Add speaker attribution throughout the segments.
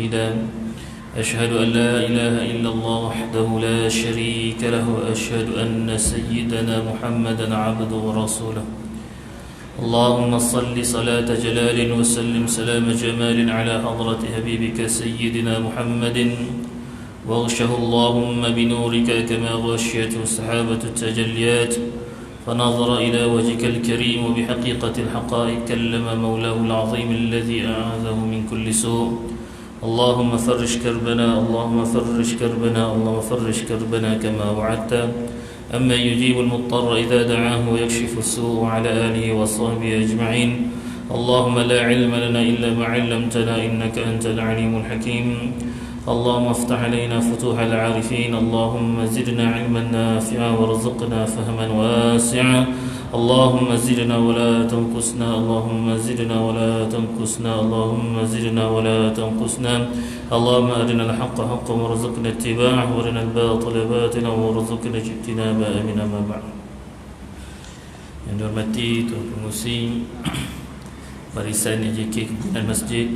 Speaker 1: شهيدا أشهد أن لا إله إلا الله وحده لا شريك له وأشهد أن سيدنا محمدا عبده ورسوله اللهم صل صلاة جلال وسلم سلام جمال على حضرة حبيبك سيدنا محمد واغشه اللهم بنورك كما غشيته سحابة التجليات فنظر إلى وجهك الكريم وبحقيقة الحقائق كلم مولاه العظيم الذي أعاذه من كل سوء اللهم فرج كربنا اللهم فرج كربنا اللهم فرج كربنا كما وعدت أما يجيب المضطر إذا دعاه ويكشف السوء على آله وصحبه أجمعين اللهم لا علم لنا إلا ما علمتنا إنك أنت العليم الحكيم اللهم افتح علينا فتوح العارفين اللهم زدنا علما نافعا وارزقنا فهما واسعا اللهم زدنا ولا تنقصنا اللهم زدنا ولا تنقصنا اللهم زدنا ولا تنقصنا اللهم أرنا الحق حقا وارزقنا اتباعه وارنا الباطل باطلا وارزقنا اجتنابه آمين أما بعد. Yang dihormati Tuan Pengurusi Barisan JK Kebudayaan Masjid,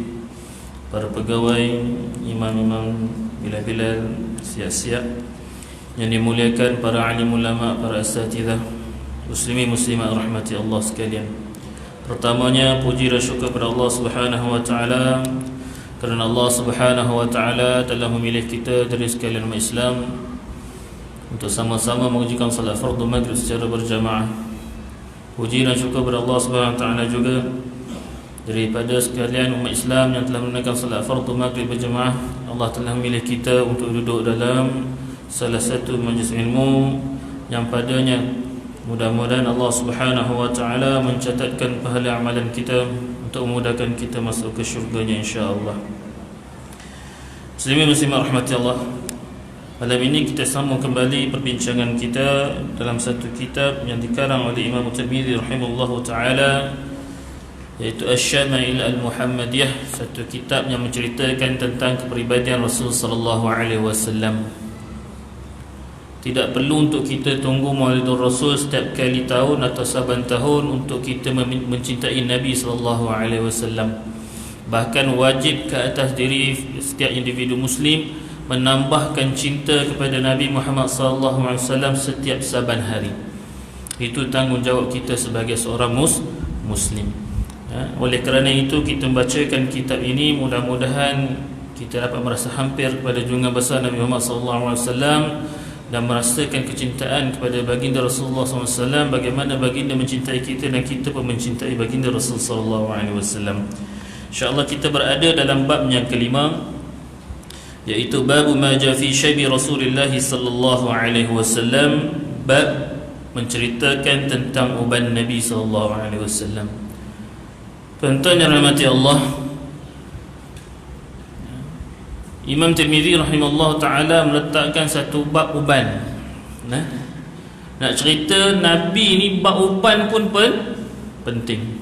Speaker 1: para pegawai, imam-imam, bilal-bilal, siap-siap yang dimuliakan para alim ulama, para asatidzah, muslimin muslimat rahmati Allah sekalian. Pertamanya puji dan syukur kepada Allah Subhanahu wa taala kerana Allah Subhanahu wa taala telah memilih kita dari sekalian umat Islam untuk sama-sama mengerjakan salat fardu maghrib secara berjamaah. Puji dan syukur kepada Allah Subhanahu wa taala juga daripada sekalian umat Islam yang telah menunaikan salat fardu maghrib berjamaah. Allah telah memilih kita untuk duduk dalam salah satu majlis ilmu yang padanya mudah-mudahan Allah Subhanahu wa taala mencatatkan pahala amalan kita untuk memudahkan kita masuk ke syurganya insya-Allah. Muslimin muslimat rahmati Allah. Malam ini kita sambung kembali perbincangan kita dalam satu kitab yang dikarang oleh Imam Tirmizi rahimahullahu taala, iaitu Asy-Syama'il Al-Muhammadiyah, satu kitab yang menceritakan tentang kepribadian Rasul sallallahu alaihi wasallam. Tidak perlu untuk kita tunggu Maulidur Rasul setiap kali tahun atau saban tahun untuk kita mencintai Nabi sallallahu alaihi wasallam. Bahkan wajib ke atas diri setiap individu muslim menambahkan cinta kepada Nabi Muhammad sallallahu alaihi wasallam setiap saban hari. Itu tanggungjawab kita sebagai seorang muslim. Oleh kerana itu kita membacakan kitab ini, mudah-mudahan kita dapat merasa hampir kepada junjungan besar Nabi Muhammad SAW dan merasakan kecintaan kepada baginda Rasulullah SAW, bagaimana baginda mencintai kita dan kita pun mencintai baginda Rasulullah SAW. InsyaAllah kita berada dalam bab yang kelima, iaitu bab ma ja fi syaibi Rasulullah SAW, bab menceritakan tentang uban Nabi SAW. Tuan-tuan yang rahmati Allah, Imam Tirmizi rahimahullah ta'ala meletakkan satu bab uban. Nak cerita Nabi ni bab uban pun penting.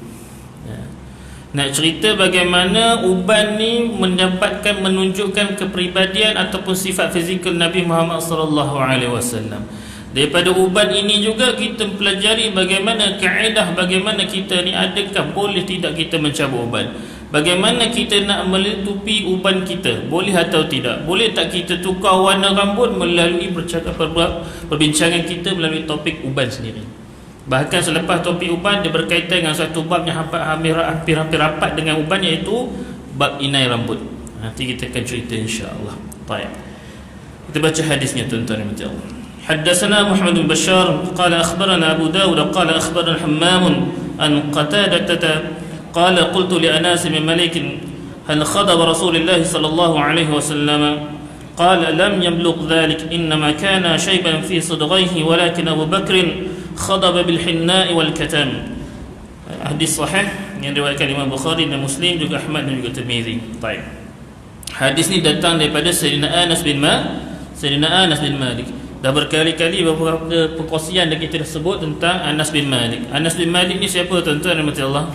Speaker 1: Nak cerita bagaimana uban ni menunjukkan kepribadian ataupun sifat fizikal Nabi Muhammad sallallahu alaihi wasallam. Daripada uban ini juga kita pelajari bagaimana kaedah, bagaimana kita ni, adakah boleh tidak kita mencabut uban, bagaimana kita nak menutupi uban kita, boleh atau tidak, boleh tak kita tukar warna rambut melalui perbincangan kita melalui topik uban sendiri. Bahkan selepas topik uban dia berkaitan dengan satu bab yang hampir rapat dengan uban, iaitu bab inai rambut. Nanti kita akan cerita insya-Allah. Baik. Kita baca hadisnya tuan-tuan dan puan-puan. حدثنا محمد بن بشار قال أخبرنا أبو داود قال أخبرنا حمام عن قتادة قال قلت لأناس بن مالك هل خضب رسول الله صلى الله عليه وسلم قال لم يبلغ ذلك إنما كان شيبا في صدغيه ولكن أبو بكر خضب بالحناء والكتم. Hadis sahih yang diriwayatkan Imam Bukhari dan Muslim, juga Ahmad dan juga Tirmizi. Baik. Hadis ni datang daripada Sayyidina Anas bin Malik. Dah berkali-kali beberapa perkongsian yang kita sebut tentang Anas bin Malik. Anas bin Malik ni siapa tuan-tuan rahmati Allah?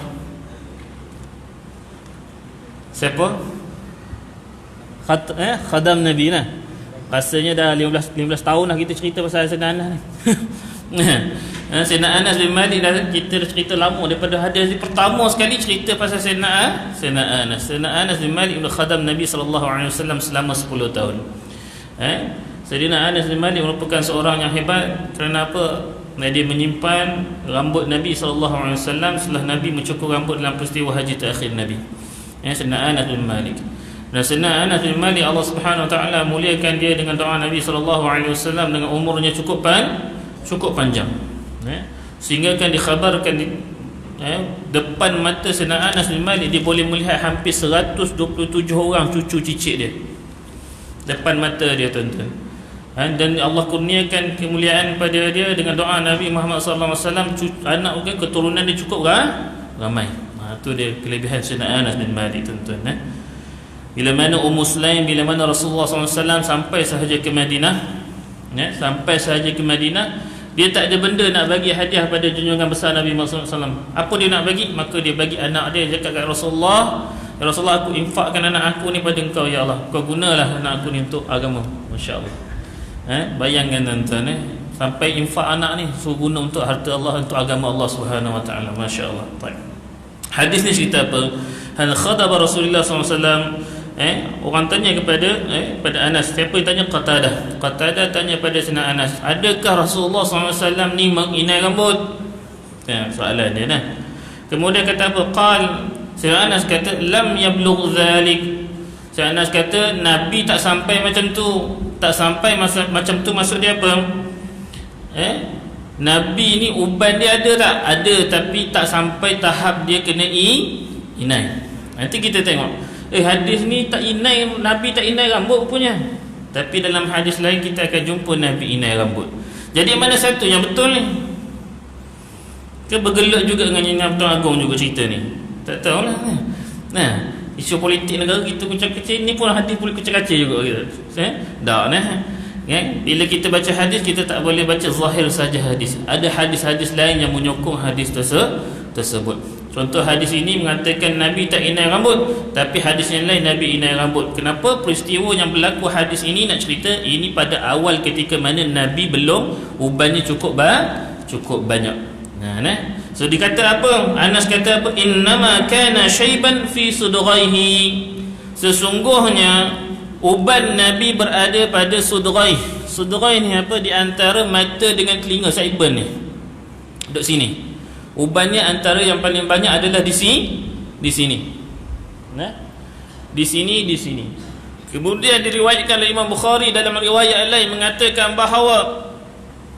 Speaker 1: Siapa? Khadam Nabi lah. Rasanya dah 15 tahun lah kita cerita pasal Sayyidina Anas ni. Sayyidina Anas bin Malik kita dah cerita lama daripada hadis pertama sekali cerita pasal Sayyidina Anas. Sayyidina Anas bin Malik bin khadam Nabi SAW selama 10 tahun. Sayyidina Anas bin Malik merupakan seorang yang hebat. Kerana apa? Dia menyimpan rambut Nabi SAW setelah Nabi mencukur rambut dalam peristiwa haji terakhir Nabi. Sayyidina Anas bin Malik. Dan Sayyidina Anas bin Malik, Allah Subhanahu Wa Taala muliakan dia dengan doa Nabi SAW dengan umurnya cukup panjang. Sehingga kan dikhabarkan depan mata Sayyidina Anas bin Malik dia boleh melihat hampir 127 orang cucu cicit dia depan mata dia, tuan-tuan. Dan Allah kurniakan kemuliaan pada dia dengan doa Nabi Muhammad SAW, anak keturunan dia cukup ramai. Itu dia kelebihan Sayyidina Anas bin Malik, tuan-tuan. Bila mana Ummu Sulaim, bila mana Rasulullah SAW sampai sahaja ke Madinah, sampai sahaja ke Madinah, dia tak ada benda nak bagi hadiah pada junjungan besar Nabi Muhammad SAW. Apa dia nak bagi? Maka dia bagi anak dia. Dia cakap kat Rasulullah, ya Rasulullah, aku infakkan anak aku ni pada engkau, ya Allah. Kau gunalah anak aku ni untuk agama. Masya Allah. Bayangkan tuan-tuan, sampai infak anak ni suruh guna untuk harta Allah, untuk agama Allah Subhanahu Wa Taala. Masya Allah. Hadis ni cerita apa? Hal khadaba Rasulullah SAW. Orang tanya pada Anas. Siapa yang tanya? Qatadah tanya pada Sayyidina Anas, adakah Rasulullah SAW ni menginai rambut? Soalan dia Kemudian kata apa? Sayyidina Anas kata, lam yablugh zalik. Sayyidina Anas kata, Nabi tak sampai macam tu. Tak sampai macam tu, maksud dia apa? Nabi ni uban dia ada tak? Ada, tapi tak sampai tahap dia kena inai. Nanti kita tengok hadis ni tak inai, Nabi tak inai rambut punya. Tapi dalam hadis lain kita akan jumpa Nabi inai rambut. Jadi mana satu yang betul ni? Ke bergelut juga dengan Yang Pertuan Agong juga cerita ni? Tak tahulah. Isu politik negara kita kucak-kacir ni pun hadis boleh kucak-kacir juga kita. Bila kita baca hadis, kita tak boleh baca zahir saja hadis. Ada hadis-hadis lain yang menyokong hadis tersebut. Contoh hadis ini mengatakan Nabi tak inai rambut, tapi hadis yang lain Nabi inai rambut. Kenapa? Peristiwa yang berlaku hadis ini nak cerita ini pada awal ketika mana Nabi belum ubannya cukup banyak. So dikata apa? Anas kata apa? Innama kana syaiban fi sudghaihi. Sesungguhnya uban Nabi berada pada sudghaih. Sudghaih ni apa? Di antara mata dengan telinga, saiban ni. Duduk sini. Ubannya antara yang paling banyak adalah di sini. Di sini. Kemudian diriwayatkan oleh Imam Bukhari dalam riwayat lain mengatakan bahawa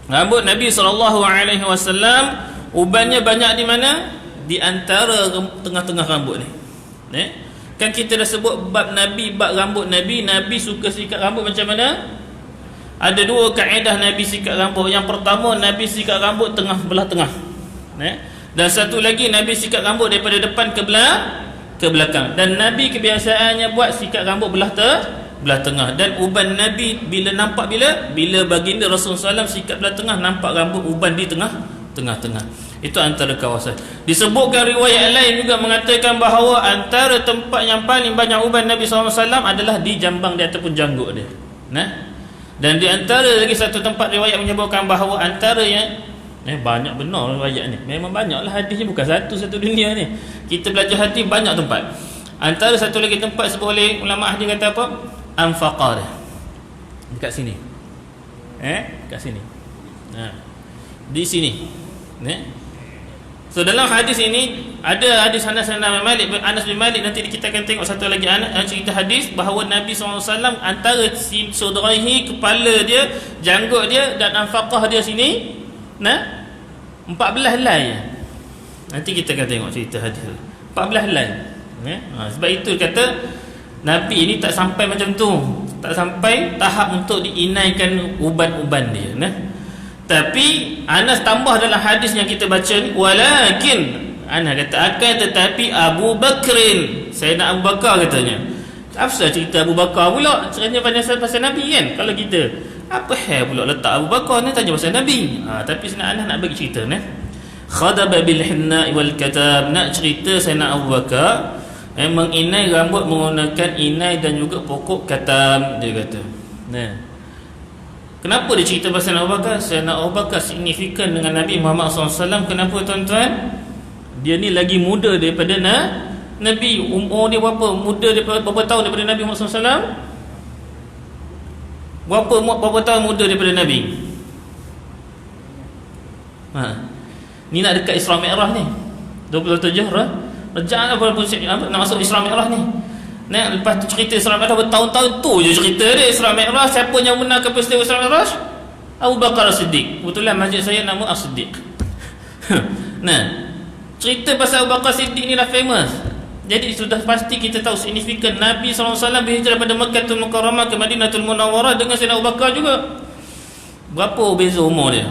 Speaker 1: rambut Nabi SAW ubannya banyak di mana? Di antara tengah-tengah rambut ni. Kan kita dah sebut bab rambut Nabi. Nabi suka sikat rambut macam mana? Ada dua kaedah Nabi sikat rambut. Yang pertama, Nabi sikat rambut belah tengah. Dan satu lagi, Nabi sikat rambut daripada depan ke belakang. Dan Nabi kebiasaannya buat sikat rambut belah tengah. Dan uban Nabi bila nampak bila baginda Rasulullah SAW sikat belah tengah, nampak rambut uban di tengah-tengah. Itu antara kawasan. Disebutkan riwayat lain juga mengatakan bahawa antara tempat yang paling banyak uban Nabi SAW adalah di jambang dia ataupun janggut dia. Dan di antara lagi satu tempat riwayat menyebutkan bahawa antara yang banyak benar riwayat ni. Memang banyaklah hadis ni, bukan satu dunia ni. Kita belajar hadis banyak tempat. Antara satu lagi tempat sebut oleh ulama hadis kata apa? Anfaqah. Dekat sini. Dekat sini. Di sini. So dalam hadis ini ada hadis Anas bin Malik, nanti kita akan tengok satu lagi cerita hadis bahawa Nabi SAW antara sudrahi, kepala dia, janggut dia dan anfaqah dia sini 14 helai. Nanti kita akan tengok cerita hadis 14 helai. Sebab itu kata Nabi ini tak sampai macam tu, tak sampai tahap untuk diinaikan uban-uban dia. Tapi Anas tambah dalam hadis yang kita baca ni, walakin Anas kata akan tetapi Abu Bakrin, Sayyidina Abu Bakar katanya. Apa cerita Abu Bakar pula? Cerita pasal Nabi kan? Kalau kita apa pula letak Abu Bakar ni tanya pasal Nabi. Tapi Sayyidina Anas nak bagi cerita khadaba bil hinna wal katab, nak cerita Sayyidina Abu Bakar menginai rambut menggunakan inai dan juga pokok katam, dia kata. Kenapa dia cerita pasal Abu Bakar? Sayyidina Abu Bakar signifikan dengan Nabi Muhammad SAW. Kenapa tuan-tuan? Dia ni lagi muda daripada Nabi. Umur dia berapa? Muda daripada berapa tahun daripada Nabi Muhammad SAW? Berapa tahun muda daripada Nabi? Ni nak dekat Isra Mi'raj ni 27 Rajab nak masuk Isra Mi'raj ni. Lepas tu cerita Isra Mi'raj bertahun-tahun tu je cerita dia Isra Mi'raj. Siapa yang benarkan peristiwa Isra Mi'raj? Abu Bakar As-Siddiq. Kebetulan masjid saya nama As-Siddiq. Cerita pasal Abu Bakar As-Siddiq ni dah famous. Jadi sudah pasti kita tahu signifikan Nabi SAW berhijrah daripada Makkah Mukarramah ke Madinatul Munawwarah dengan Sayyidina Abu Bakar juga. Berapa beza umur dia?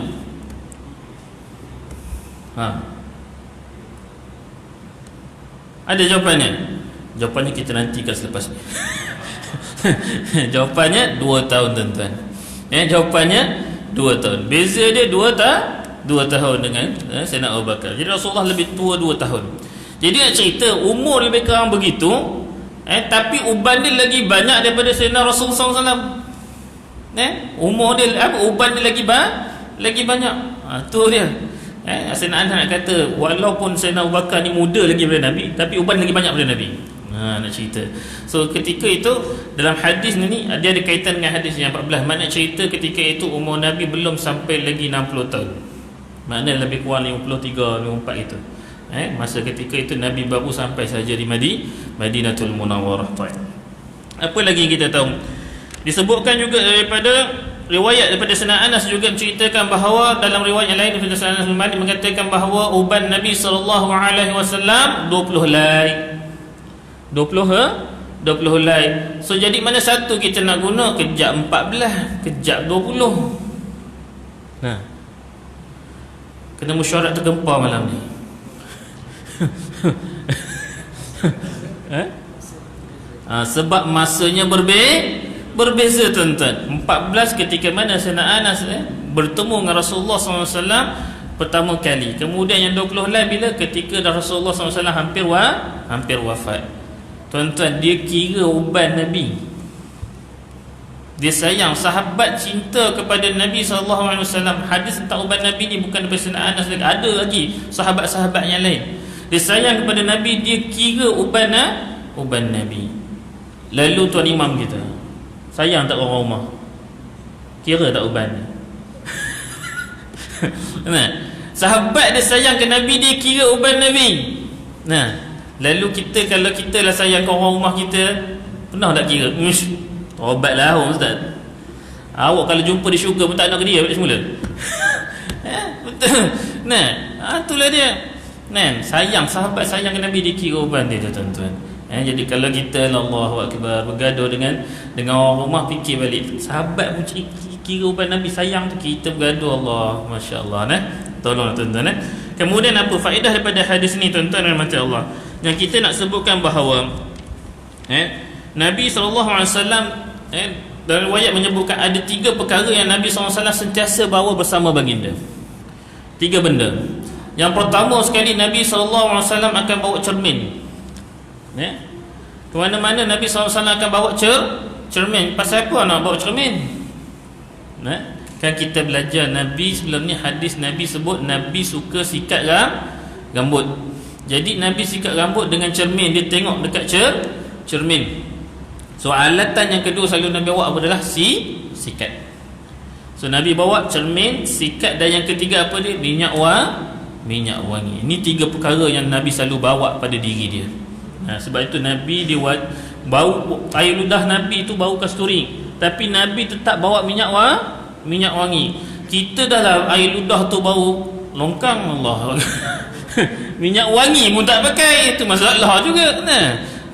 Speaker 1: Ada jawapannya? Jawapannya kita nantikan selepas ni. Jawapannya 2 tahun tuan-tuan. Jawapannya 2 tahun. Beza dia 2 tahun dengan Sayyidina Abu Bakar. Jadi Rasulullah lebih tua 2 tahun. Jadi nak cerita umur lebih kurang begitu, tapi uban dia lagi banyak daripada Sayyidina Rasulullah SAW. Umur dia uban dia lagi banyak. Tu dia. Sayyidina Anas nak kata walaupun Sayyidina Abu Bakar ni muda lagi daripada Nabi, tapi uban lagi banyak daripada Nabi. Nak cerita. So ketika itu dalam hadis ni dia ada kaitan dengan hadis yang 14. Makna cerita ketika itu umur Nabi belum sampai lagi 60 tahun. Makna lebih kurang 53, 54 itu. Masa ketika itu Nabi baru sampai saja di Madinatul Munawwarah. Apa lagi kita tahu? Disebutkan juga daripada riwayat daripada Sayyidina Anas juga menceritakan bahawa dalam riwayat yang lain daripada Sayyidina Anas bin Malik mengatakan bahawa uban Nabi SAW 20 helai. 20 helai. So jadi mana satu kita nak guna? Kejap 14, kejap 20. Kena mesyuarat tergempar malam ni. Sebab masanya berbeza tuan-tuan. 14 ketika mana Sayyidina Anas bertemu dengan Rasulullah SAW pertama kali. Kemudian yang 20 helai bila ketika dah Rasulullah SAW hampir wafat. Tuan-tuan, dia kira uban Nabi. Dia sayang, sahabat cinta kepada Nabi SAW. Hadis tentang uban Nabi ni bukan daripada Sayyidina Anas lagi, ada lagi sahabat-sahabat yang lain. Dia sayang kepada Nabi, dia kira uban Nabi. Lalu tuan imam kita sayang tak orang rumah? Kira tak uban ni? Sahabat dia sayang ke Nabi, dia kira uban Nabi. Lalu kita, kalau kita lah sayang ke orang rumah kita, pernah tak kira? Tobatlah ustaz. Awak kalau jumpa di syurga pun tak nak ke dia balik semula. Betul. Itulah dia. Sayang, sahabat sayang ke Nabi, dikira uban dia tuan-tuan. Jadi kalau kita Allahu Akbar bergaduh dengan orang rumah, fikir balik sahabat pun kira uban Nabi, sayang tu kita bergaduh. Allah, masya-Allah. Tolong tuan-tuan. Kemudian apa faedah daripada hadis ni tuan-tuan dan rahmat Allah? Yang kita nak sebutkan bahawa Nabi SAW dalam riwayat menyebutkan ada 3 perkara yang Nabi SAW sentiasa bawa bersama baginda. 3 benda. Yang pertama sekali, Nabi SAW akan bawa cermin. Ke mana-mana Nabi SAW akan bawa cermin. Pasal apa nak bawa cermin? Kan kita belajar Nabi sebelum ni, hadis Nabi sebut Nabi suka sikat rambut. Jadi Nabi sikat rambut dengan cermin. Dia tengok dekat cermin. So alatan yang kedua selalu Nabi bawa adalah sikat. So Nabi bawa cermin, sikat, dan yang ketiga apa dia? Minyak wangi. Ini 3 perkara yang Nabi selalu bawa pada diri dia. Sebab itu Nabi dia bau air ludah Nabi itu bau kasturi, tapi Nabi tetap bawa minyak wangi. Kita dah lah air ludah tu bau longkang, Allah. Minyak wangi pun tak pakai, itu masalah juga.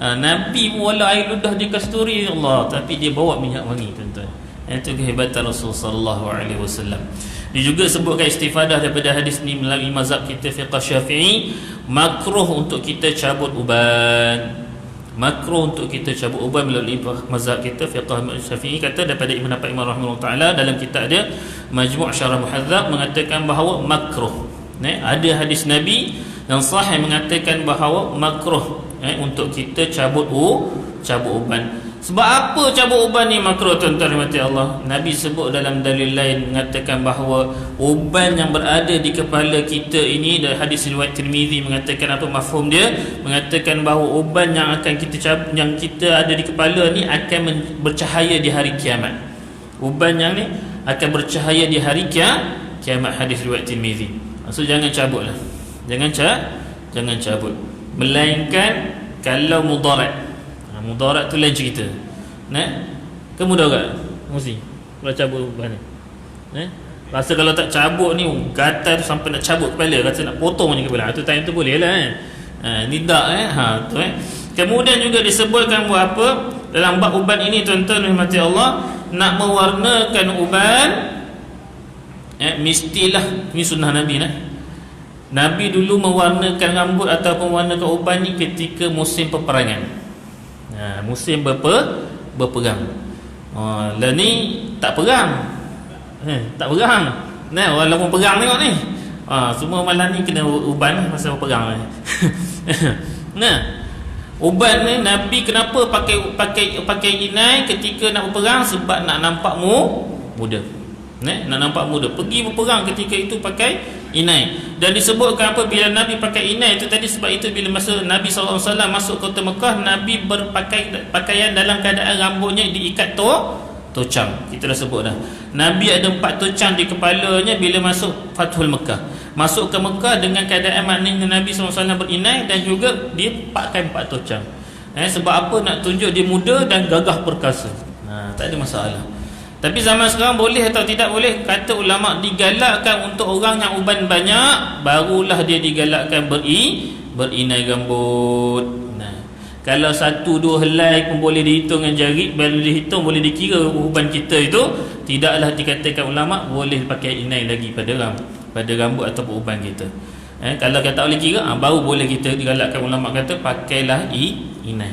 Speaker 1: Nabi wala air ludah dia kasturi, Allah, tapi dia bawa minyak wangi tuan-tuan. Itu kehebatan Rasulullah sallallahu alaihi wasallam. Dia juga sebutkan istifadah daripada hadis ni melalui mazhab kita fiqh Syafi'i, makruh untuk kita cabut uban. Makruh untuk kita cabut uban melalui mazhab kita fiqh Syafi'i. Kata daripada Ibn Imam rahimahullah taala dalam kitab dia Majmu' Syarah Muhadzab mengatakan bahawa makruh. Ada hadis Nabi yang sahih mengatakan bahawa makruh untuk kita cabut uban. Sebab apa cabut uban ni makruh, tuan-tuan rahmati Allah? Nabi sebut dalam dalil lain mengatakan bahawa uban yang berada di kepala kita ini, dari hadis riwayat Tirmizi mengatakan apa mafhum dia? Mengatakan bahawa uban yang akan kita cabut, yang kita ada di kepala ni akan bercahaya di hari kiamat. Uban yang ni akan bercahaya di hari kiamat, hadis riwayat Tirmizi. Maksud jangan cabutlah. Jangan cabut. Melainkan kalau mudarat. Mudarat tu lain cerita. Ke mudarat mesti kalau cabut uban ni. Rasa kalau tak cabut ni gatal tu sampai nak cabut kepala, rasa nak potong je kepala. Tu time tu boleh lah ni tak tu Kemudian juga disebutkan buat apa dalam bab uban ini, tuan-tuan rahmati Allah, nak mewarnakan uban mestilah, ni sunnah Nabi Nabi dulu mewarnakan rambut ataupun warnakan uban ni ketika musim peperangan. Musim berperang. Lah ni tak perang. Tak perang. Walaupun perang tengok ni. Semua malam ni kena uban pasal perang ni. Uban ni Nabi kenapa pakai inai ketika nak berperang? Sebab nak nampak muda. Nak nampak muda. Pergi berperang ketika itu pakai inai. Dan disebutkan apa bila Nabi pakai inai itu tadi, sebab itu bila masa Nabi SAW masuk kota Mekah, Nabi berpakaian dalam keadaan rambutnya diikat tocang. Kita dah sebut dah. Nabi ada 4 tocang di kepalanya bila masuk Fathul Mekah. Masuk ke Mekah dengan keadaan maknanya Nabi SAW berinai dan juga dia pakai 4 tocang. Sebab apa? Nak tunjuk dia muda dan gagah perkasa. Tak ada masalah. Tapi zaman sekarang boleh atau tidak boleh? Kata ulama' digalakkan untuk orang yang uban banyak, barulah dia digalakkan berinai rambut. Kalau 1-2 helai pun boleh dihitung dengan jari, boleh dihitung, boleh dikira uban kita itu, tidaklah dikatakan ulama' boleh pakai inai lagi pada rambut ataupun uban kita. Kalau kata boleh kira, baru boleh kita digalakkan ulama' kata pakailah inai.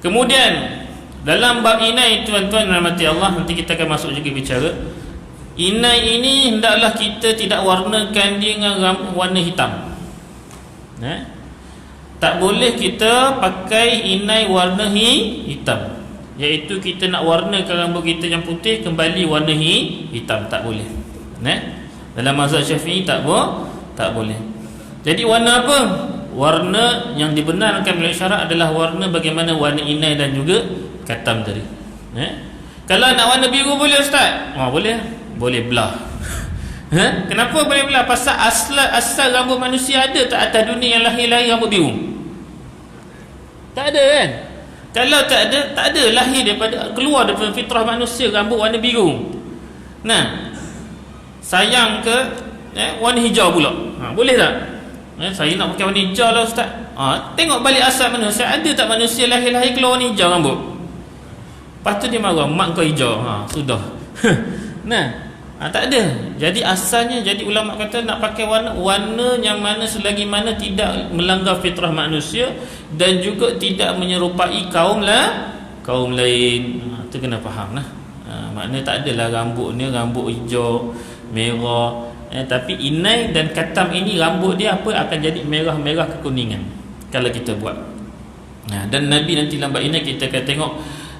Speaker 1: Kemudian dalam bab inai, tuan-tuan rahmati Allah, nanti kita akan masuk juga bicara inai ini. Hendaklah kita tidak warnakan dia dengan warna hitam. Tak boleh kita pakai inai warna hitam, iaitu kita nak warnakan rambut kita yang putih kembali warna hitam. Tak boleh. Dalam mazhab Syafi'i tak boleh. Jadi warna apa? Warna yang dibenarkan oleh syarak adalah warna bagaimana warna inai dan juga katam tadi. Kalau nak warna biru boleh ustaz? Boleh belah. Kenapa boleh belah? Pasal asal rambut manusia ada tak atas dunia yang lahir rambut biru? Tak ada kan? Kalau tak ada lahir daripada, keluar daripada fitrah manusia rambut warna biru. Sayang ke warna hijau pula? Boleh tak? Saya nak pakai warna hijau lah ustaz. Tengok balik asal manusia. Ada tak manusia lahir keluar warna hijau rambut? Lepas tu dia marah, mak kau hijau. Sudah. Tak ada. Jadi asalnya, jadi ulama kata nak pakai warna yang mana selagi mana tidak melanggar fitrah manusia dan juga tidak menyerupai kaum lain. Itu kena faham lah. Maknanya tak adalah rambut ni rambut hijau, merah. Tapi inai dan katam ini rambut dia akan jadi merah-merah kekuningan kalau kita buat. Dan Nabi nanti lambat inai kita akan tengok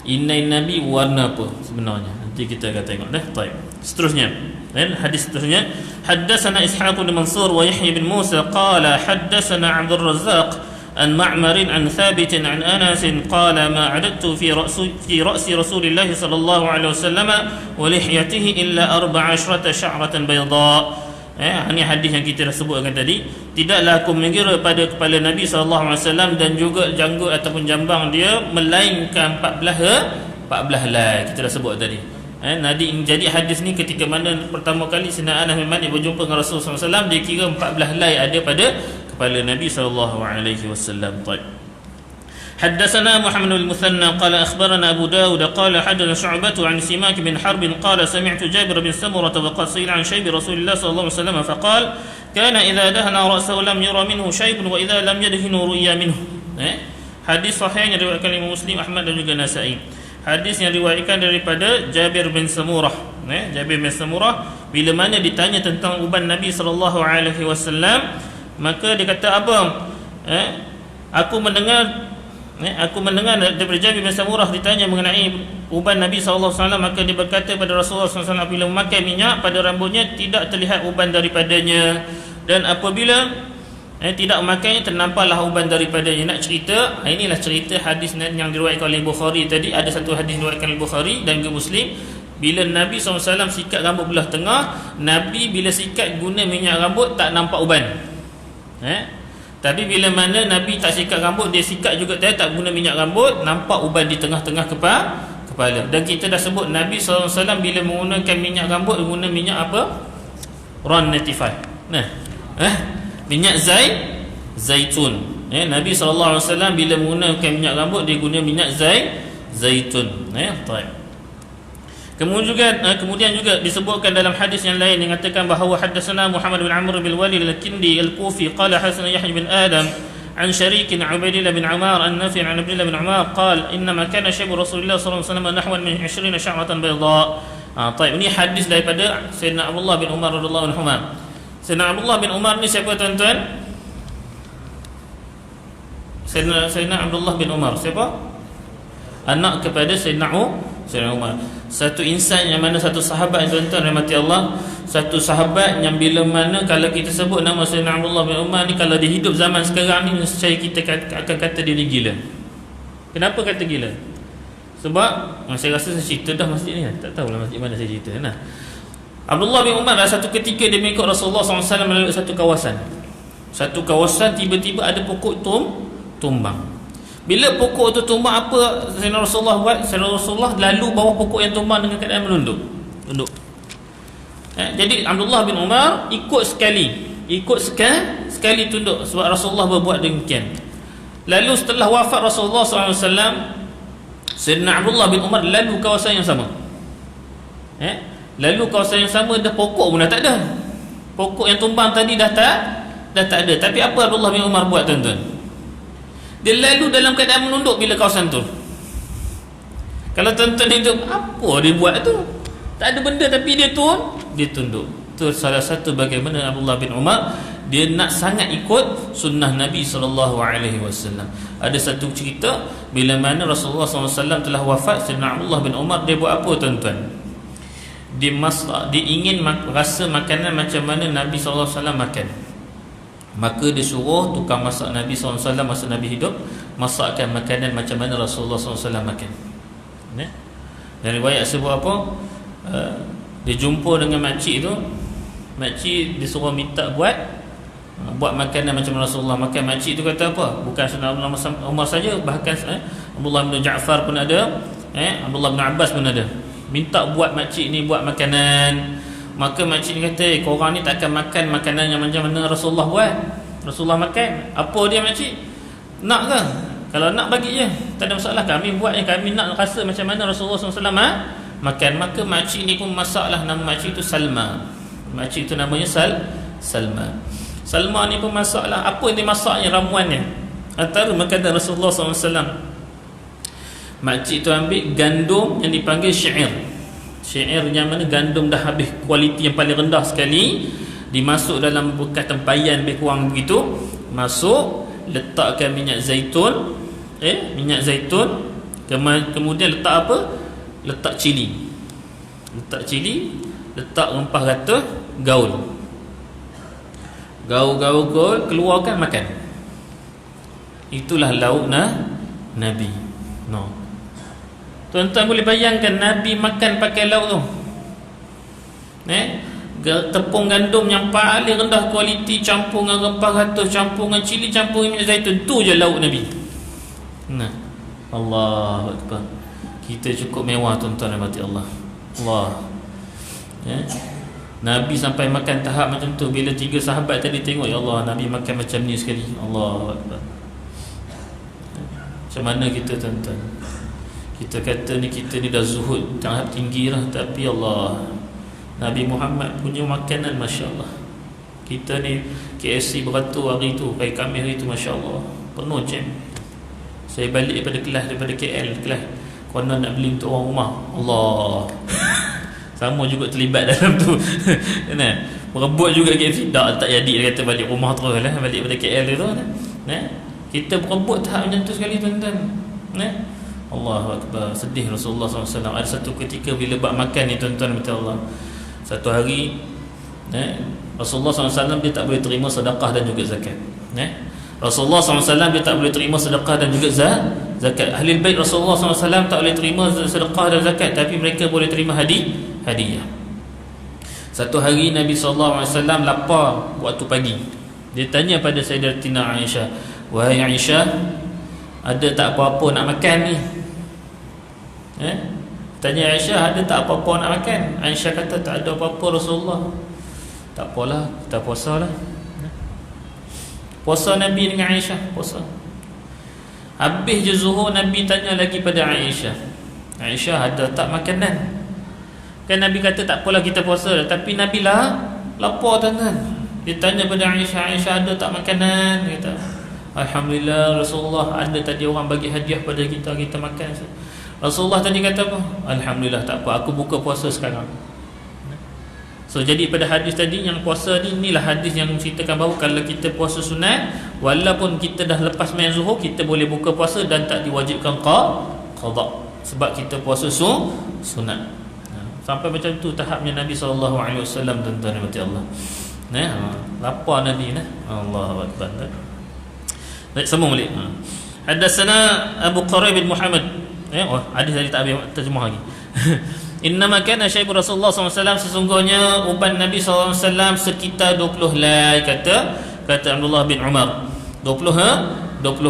Speaker 1: inai Nabi warna apa sebenarnya. Nanti kita akan tengok dah. Baik. Seterusnya, hadis seterusnya, haddatsana Ishaq bin Mansur wa Yahya bin Musa qala haddatsana Abdul Razzaq an Ma'mar an Thabit an Anas qala ma 'adadtu fi ra'si Rasulillah sallallahu alaihi wasallam wa lihyatihi illa 14 sya'ratan bayda. Ini hadis yang kita dah sebutkan tadi. Tidaklah aku mengira pada kepala Nabi SAW dan juga janggut ataupun jambang dia melainkan 14 helai. Kita dah sebut tadi. Jadi hadis ni ketika mana pertama kali Sayyidina Anas bin Malik berjumpa dengan Rasulullah SAW, dia kira 14 helai ada pada kepala Nabi SAW. حدثنا محمد المثنى قال أخبرنا أبو داود قال حدثنا شعبة عن سماك بن حرب قال سمعت جابر بن سمرة وقد سئل عن شيب رسول الله صلى الله عليه وسلم فقال كان إذا دهن رأسه لم يرى منه شيب وإذا لم يدهن رؤيا منه. Hadis sahih yang diriwayatkan Imam Muslim, Ahmad dan juga Nasa'i. Hadis yang diriwayatkan daripada Jabir bin Samurah. Jabir bin Samurah bila mana ditanya tentang uban Nabi sallallahu alaihi wasallam, maka dia kata, abang, aku mendengar Aku mendengar daripada Jabir bin Samurah ditanya mengenai uban Nabi SAW, maka dia berkata pada Rasulullah SAW, apabila memakai minyak pada rambutnya tidak terlihat uban daripadanya, dan apabila tidak memakainya ternampaklah uban daripadanya. Nak cerita, inilah cerita hadis yang diriwayatkan oleh Bukhari tadi. Ada satu hadis diriwayatkan oleh Bukhari dan juga Muslim, bila Nabi SAW sikat rambut belah tengah, Nabi bila sikat guna minyak rambut tak nampak uban. Tapi bila mana Nabi tak sikat rambut, dia sikat juga tak guna minyak rambut, nampak uban di tengah-tengah kepala. Dan kita dah sebut Nabi SAW bila menggunakan minyak rambut, guna minyak apa? Ron 95. Minyak zaitun. Nabi SAW bila menggunakan minyak rambut, dia guna minyak zaitun. Kemudian juga disebutkan dalam hadis yang lain yang mengatakan bahawa haddatsana Muhammad bin Amr bin Walid al-Kindi al-Kufi qala hasan Yahya bin Adam an Sharik bin Ubaidillah bin Umar an Nafi' an Abdullah bin Umar qala inma kana shabu Rasulullah sallallahu alaihi wasallam nahwan min 20 sya'ratan bayda. Ini hadis daripada Sayyidina Abdullah bin Umar radhiyallahu anhu. Sayyidina Abdullah bin Umar ni siapa tuan-tuan? Sayyidina Abdullah bin Umar siapa? Anak kepada Sayyidina Umar. Satu insan yang mana satu sahabat, tuan-tuan rahmati Allah, satu sahabat yang bila mana kalau kita sebut nama Sayyidina Abdullah bin Umar ni, kalau dia hidup zaman sekarang ni, saya kita akan kata dia ni gila. Kenapa kata gila? Sebab saya rasa saya cerita dah masjid ni, tak tahulah masjid mana saya cerita. Abdullah bin Umar satu ketika dia mengikut Rasulullah SAW melalui satu kawasan. Tiba-tiba ada pokok tumbang. Bila pokok itu tumbang, apa Sayyidina Rasulullah buat? Sayyidina Rasulullah lalu bawah pokok yang tumbang dengan keadaan menunduk. Jadi Abdullah bin Umar ikut sekali tunduk sebab Rasulullah berbuat demikian. Lalu setelah wafat Rasulullah SAW, Sayyidina Abdullah bin Umar lalu kawasan yang sama. Lalu kawasan yang sama, dah pokok pun dah tak ada. Pokok yang tumbang tadi dah tak ada. Tapi apa Abdullah bin Umar buat, tuan-tuan? Dia lalu dalam keadaan menunduk bila kawasan tu. Kalau tuan-tuan hidup, apa dia buat tu? Tak ada benda tapi dia tunduk. Itu salah satu bagaimana Abdullah bin Umar dia nak sangat ikut sunnah Nabi SAW. Ada satu cerita bila mana Rasulullah SAW telah wafat, Sayyidina Abdullah bin Umar dia buat apa, tuan-tuan? Dia ingin rasa makanan macam mana Nabi SAW makan. Maka dia suruh tukang masak Nabi SAW masa Nabi hidup masakkan makanan macam mana Rasulullah SAW makan. Dan riwayat sebut apa? Dia jumpa dengan makcik tu. Makcik dia suruh minta buat makanan macam Rasulullah makan. Makcik tu kata apa? Bukan Sayyidina Umar saja, bahkan Abdullah bin Ja'far pun ada, Abdullah bin Abbas pun ada. Minta buat makcik ni buat makanan. Maka makcik ni kata, korang ni takkan makan makanan yang macam mana Rasulullah buat. Rasulullah makan. Apa dia makcik? Nak ke? Kalau nak bagi je, tak ada masalah. Kami buat yang kami nak rasa macam mana Rasulullah SAW makan. Maka makcik ni pun masaklah. Nama makcik tu Salma. Makcik tu namanya Salma. Salma ni pun masaklah. Apa yang dia masaknya, ramuannya, antara makanan Rasulullah SAW. Makcik tu ambil gandum yang dipanggil syair yang mana gandum dah habis kualiti yang paling rendah sekali, dimasuk dalam bekas tempayan lebih kurang begitu, masuk, letakkan minyak zaitun, kemudian letak apa? Letak cili, letak rempah rata, gaul, keluarkan, makan. Itulah lauk Nabi. Tuan-tuan boleh bayangkan Nabi makan pakai lauk tu, tepung gandum yang paling rendah kualiti, campur dengan rempah rata, campur dengan cili, campur dengan minyak zaitun. Tu je lauk Nabi. Allahu Akbar. Kita cukup mewah, tuan-tuan dan Allah. Nabi sampai makan tahap macam tu. Bila 3 sahabat tadi tengok, ya Allah, Nabi makan macam ni sekali. Allahu Akbar. Macam mana kita, tuan-tuan? Kita kata ni kita ni dah zuhud tahap tinggi lah, tapi Allah, Nabi Muhammad punya makanan Masya Allah. Kita ni KFC beratur hari tu, kai kami hari tu Masya Allah, penuh jam. Saya balik daripada KL, kelas konon nak beli untuk orang rumah. Allah sama juga terlibat dalam tu. Merebut juga KFC. Tak jadi, dia kata balik rumah terus lah, balik daripada KL tu. Kita berebut tahap macam tu sekali tuan-tuan. Allahu Akbar. Sedih Rasulullah SAW. Ada satu ketika bila bab makan ni tuan-tuan betul Allah. Satu hari Rasulullah SAW dia tak boleh terima sedekah dan juga zakat. Rasulullah SAW dia tak boleh terima sedekah dan juga zakat. Ahli bait Rasulullah SAW tak boleh terima sedekah dan zakat, tapi mereka boleh terima hadiah. Satu hari Nabi SAW lapar waktu pagi. Dia tanya pada Sayyidatina Aisyah, "Wahai Aisyah, ada tak apa-apa nak makan ni?" Tanya Aisyah, ada tak apa-apa nak makan? Aisyah kata, tak ada apa-apa Rasulullah. Tak apalah, kita puasa lah. Puasa Nabi dengan Aisyah, puasa. Habis je zuhur, Nabi tanya lagi pada Aisyah, "Aisyah, ada tak makanan?" Kan Nabi kata tak apalah kita puasa, tapi Nabi lah lapar tuan-tuan. Dia tanya pada Aisyah, "Aisyah, ada tak makanan?" Dia kata, "Alhamdulillah Rasulullah, ada tadi orang bagi hadiah pada kita, kita makan." Rasulullah tadi kata apa? "Alhamdulillah, tak apa, aku buka puasa sekarang." So jadi pada hadis tadi yang puasa ni, inilah hadis yang menceritakan bahawa kalau kita puasa sunat, walaupun kita dah lepas main zuhur, kita boleh buka puasa dan tak diwajibkan qada, sebab kita puasa sunat. Sampai macam tu tahapnya Nabi SAW, tuan-tuan dan Allah. Lapar Nabi Allahu Akbar. Baik, sambung balik. Hadatsana Abu Quraib bin Muhammad. Hadis tadi tak habis terjemah lagi. Innama kana syaibu Rasulullah SAW, sesungguhnya uban Nabi SAW sekitar 20 helai, kata Abdullah bin Umar. 20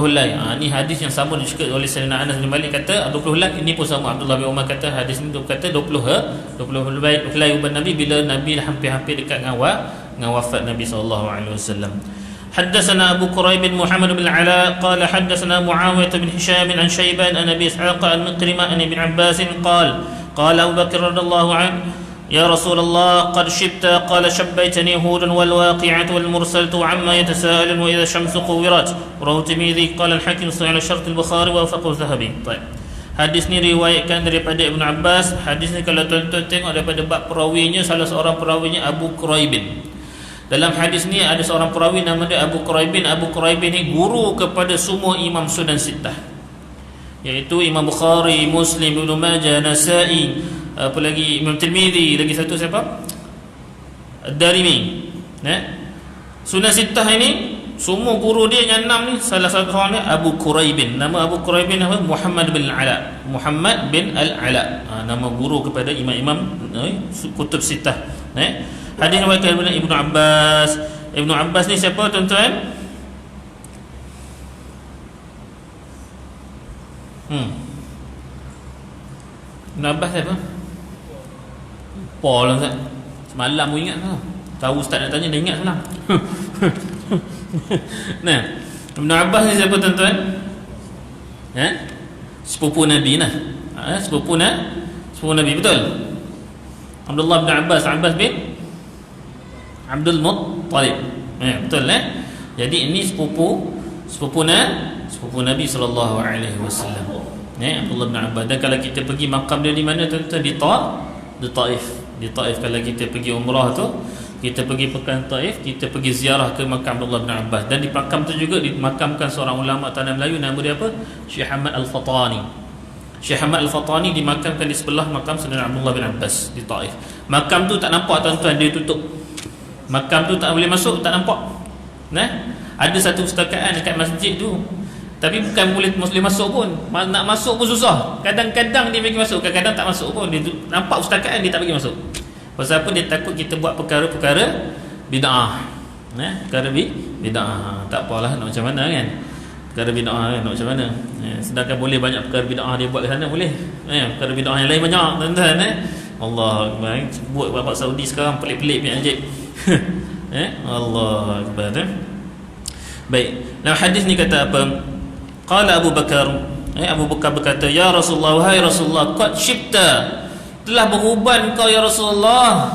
Speaker 1: helai. Ini hadis yang sama disebut oleh Sayyidina Anas bin Malik, kata 20 helai. Ini pun sama, Abdullah bin Umar kata hadis ini kata 20 helai uban Nabi bila Nabi hampir-hampir dekat dengan wafat Nabi SAW. حدثنا أبو كريب محمد بن العلاء قال حدثنا معاوية بن هشام عن شيبان عن أبي إسحاق عن مكرمة عن ابن عباس قال أبو بكر رضي الله عنه يا رسول الله قد شبت قال شبيتني هود والواقعة والمرسلة عما يتساءل وإذا الشمس كورت رواه الترمذي قال الحاكم صحيح على شرط البخاري ووافقه الذهبي. طيب, hadis ni riwayatkan daripada Ibn Abbas. Hadis ni kalau tuan-tuan tengok daripada bab perawinya, salah seorang perawinya Abu Quraibin. Dalam hadis ni ada seorang perawi nama dia Abu Quraibin. Abu Quraibin ni guru kepada semua imam Sunan Sittah, iaitu Imam Bukhari, Muslim, Ibnu Majah, Nasa'i, apa lagi, Imam Tirmizi, lagi satu siapa? Ad-Darimi. Sunan Sittah ini semua guru dia yang 6 ni, salah satu orang ni Abu Quraibin. Nama Abu Quraibin apa? Muhammad bin Al-Ala. Muhammad bin Al-Ala. Nama guru kepada imam-imam kutub Sittah. Hadis riwayat daripada Ibnu Abbas. Ibnu Abbas ni siapa tuan-tuan? Ibnu Abbas siapa? Paul Ustaz. Semalam pun ingat tu. Tahu Ustaz nak tanya, dah ingat semalam. Ibnu Abbas ni siapa tuan-tuan? Sepupu Nabi lah. Sepupu Nabi, betul? Abdullah bin Abbas bin Abdul Muttalib. Betul Jadi ini sepupu Nabi sallallahu alaihi wasallam. Abdullah bin Abbas. Dan kalau kita pergi makam dia di mana tuan-tuan? Di Taif. Di Taif kalau kita pergi umrah tu, kita pergi pekan Taif, kita pergi ziarah ke makam Abdullah bin Abbas. Dan di makam tu juga dimakamkan seorang ulama tanah Melayu, nama dia apa? Syekh Ahmad Al-Fatani. Syekh Ahmad Al-Fatani dimakamkan di sebelah makam Sayyidina Abdullah bin Abbas di Taif. Makam tu tak nampak tuan-tuan, dia tutup. Makam tu tak boleh masuk, tak nampak. Ada satu perpustakaan dekat masjid tu, tapi bukan boleh masuk pun. Nak masuk pun susah. Kadang-kadang dia bagi masuk, kadang-kadang tak masuk pun. Dia nampak perpustakaan, dia tak bagi masuk. Pasal apa? Dia takut kita buat perkara-perkara bid'ah. Perkara bid'ah. Tak apalah, nak macam mana kan. Perkara bid'ah nak macam mana. Sedangkan boleh banyak perkara bid'ah dia buat ke sana, boleh. Perkara bid'ah yang lain banyak tuan-tuan. Allah Akbar. Buat bapak Saudi sekarang pelik-pelik punya ajib. Allah Akbar. Baik, dalam hadis ni kata apa? Qala Abu Bakar, Abu Bakar berkata, "Ya Rasulullah, wahai Rasulullah, qad shibta, telah beruban kau ya Rasulullah."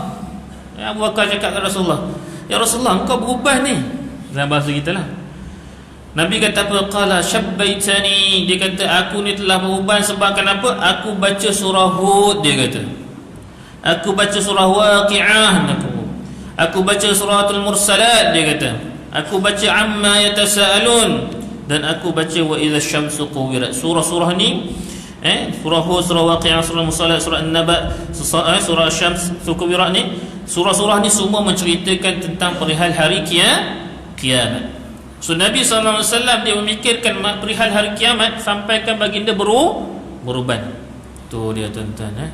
Speaker 1: Abu Bakar cakap kepada Rasulullah, "Ya Rasulullah, engkau beruban ni." Dalam bahasa kita lah. Nabi kata apa? Qala syabbaitani, dia kata aku ni telah beruban sebab kenapa? Aku baca surah Hud, dia kata. Aku baca surah Waqi'ah, aku baca suratul Mursalat, dia kata. Aku baca amma yatasaalun, dan aku baca wa idza syamsu kuwirat. Surah-surah ni surah Hud, surah Waqiah, surah Musalat, surah An-Naba, surah Syams, kuwirat ni, surah-surah ni semua menceritakan tentang perihal hari kiamat. So Nabi SAW dia memikirkan perihal hari kiamat sampaikan baginda beruban. Tu dia tuan-tuan.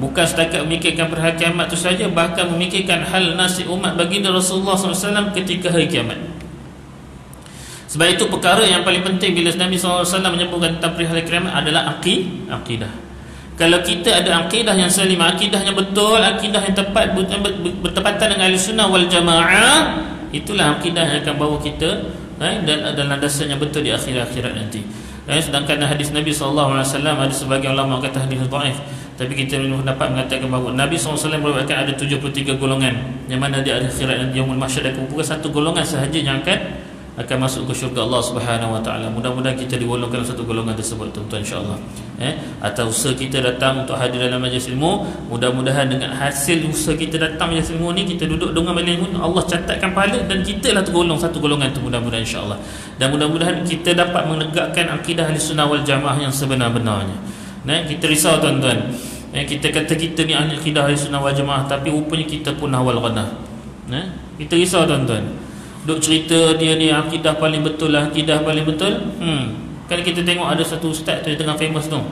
Speaker 1: Bukan setakat memikirkan perihal kiamat tu saja, bahkan memikirkan hal nasib umat baginda Rasulullah SAW ketika hari kiamat. Sebab itu perkara yang paling penting bila Nabi SAW menyebutkan tentang perihal kiamat adalah akidah. Kalau kita ada akidah yang salim, akidah yang betul, akidah yang tepat, bertepatan dengan Ahlussunnah wal Jamaah, itulah akidah yang akan bawa kita dan adalah landasan yang betul di akhirat nanti. Sedangkan hadis Nabi SAW, ada sebagian ulama kata hadis dhaif, tapi kita dapat mengatakan bahawa Nabi SAW meriwayatkan ada 73 golongan yang mana di akhirat nanti yaumul mahsyar akan bukan satu golongan sahaja yang akan masuk ke syurga Allah Subhanahu wa taala. Mudah-mudahan kita digolongkan dalam satu golongan tersebut tuan-tuan, insya-Allah. Atau usaha kita datang untuk hadir dalam majlis ilmu, mudah-mudahan dengan hasil usaha kita datang majlis ilmu ni, kita duduk dengan majlis ilmu, Allah catatkan pahala dan kita lah tergolong satu golongan tu, mudah-mudahan insya-Allah. Dan mudah-mudahan kita dapat menegakkan akidah Ahlussunnah wal Jamaah yang sebenar-benarnya. Kita risau tuan-tuan. Kita kata kita ni ahli akidah Ahlussunnah wal Jamaah, tapi rupanya kita pun hawal ghanah. Kita risau tuan-tuan. Duk cerita dia ni akidah paling betul lah, akidah paling betul. Kan kita tengok ada satu ustaz tu yang tengah famous tu.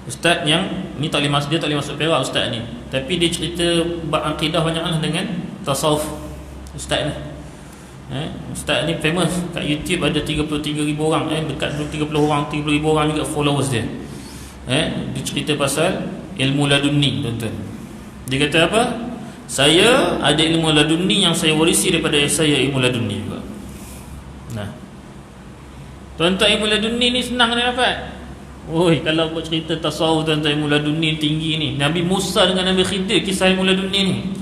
Speaker 1: Ustaz yang ni tak boleh masuk, dia tak boleh masuk Perak ustaz ni. Tapi dia cerita bab akidah banyak lah dengan tasawuf. Ustaz ni. Ustaz ni famous kat YouTube, ada 33,000 orang, dekat 30 orang, 30,000 orang juga followers dia. Dia cerita pasal ilmu laduni tuan-tuan. Dia kata apa? Saya ada ilmu laduni yang saya warisi daripada saya, ilmu laduni juga. Tuan-tuan, ilmu laduni ni senang nak dapat. Kalau buat cerita tasawuf tuan-tuan, ilmu laduni tinggi ni. Nabi Musa dengan Nabi Khidir, kisah ilmu laduni ni.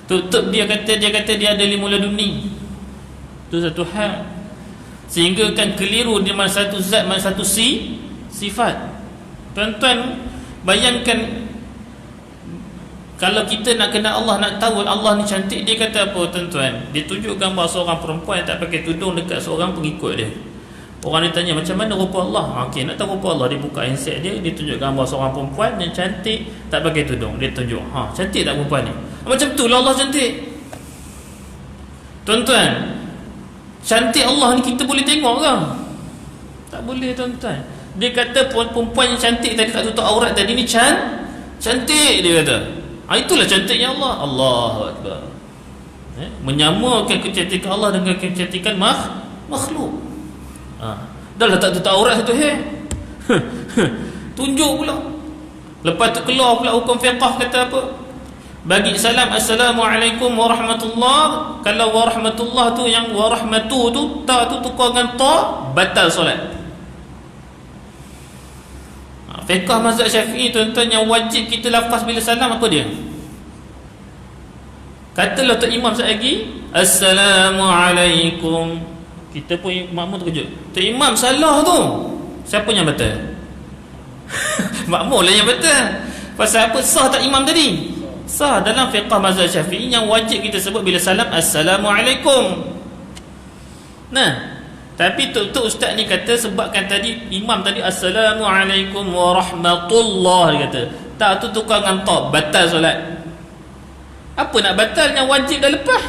Speaker 1: Tutup dia kata dia ada ilmu laduni. Tu satu hal. Sehingga kan keliru di mana satu zat, mana satu sifat. Tuan-tuan, bayangkan kalau kita nak kenal Allah, nak tahu Allah ni cantik, dia kata apa tuan-tuan? Dia tunjukkan bahawa seorang perempuan yang tak pakai tudung dekat seorang pengikut dia. Orang dia tanya macam mana rupa Allah? Okey, nak tahu rupa Allah, dia buka handset dia tunjukkan bahawa seorang perempuan yang cantik tak pakai tudung. Dia tunjuk, cantik tak perempuan ni? Macam tu lah Allah cantik. Tuan-tuan, cantik Allah ni kita boleh tengok ke? Tak boleh tuan-tuan. Dia kata perempuan yang cantik tadi tak tutup aurat tadi ni cantik, dia kata. Itulah cantiknya Allah. Allahu Akbar. Menyamakan kecantikan Allah dengan kecantikan makhluk. Dah lah tak tutup aurat satu tunjuk pula. Lepas tu keluar pula hukum fiqh kata apa? Bagi salam assalamualaikum warahmatullah. Kalau warahmatullah tu yang warahmatu tu ta tu tukar dengan ta, batal solat. Fiqh mazhab Syafi'i tuan-tuan, yang wajib kita lafaz bila salam apa dia? Katalah Tok Imam sekejap lagi assalamualaikum, kita pun makmum terkejut. Tok Imam salah tu, siapa yang batal? Makmum lah yang batal. Pasal apa? Sah tak imam tadi? Sah. Dalam fiqh mazhab Syafi'i yang wajib kita sebut bila salam assalamualaikum. Tapi tu ustaz ni kata sebabkan tadi imam tadi assalamualaikum warahmatullah, dia kata tak tu tukar dengan ta, batal solat. Apa nak batal yang wajib dah lepas?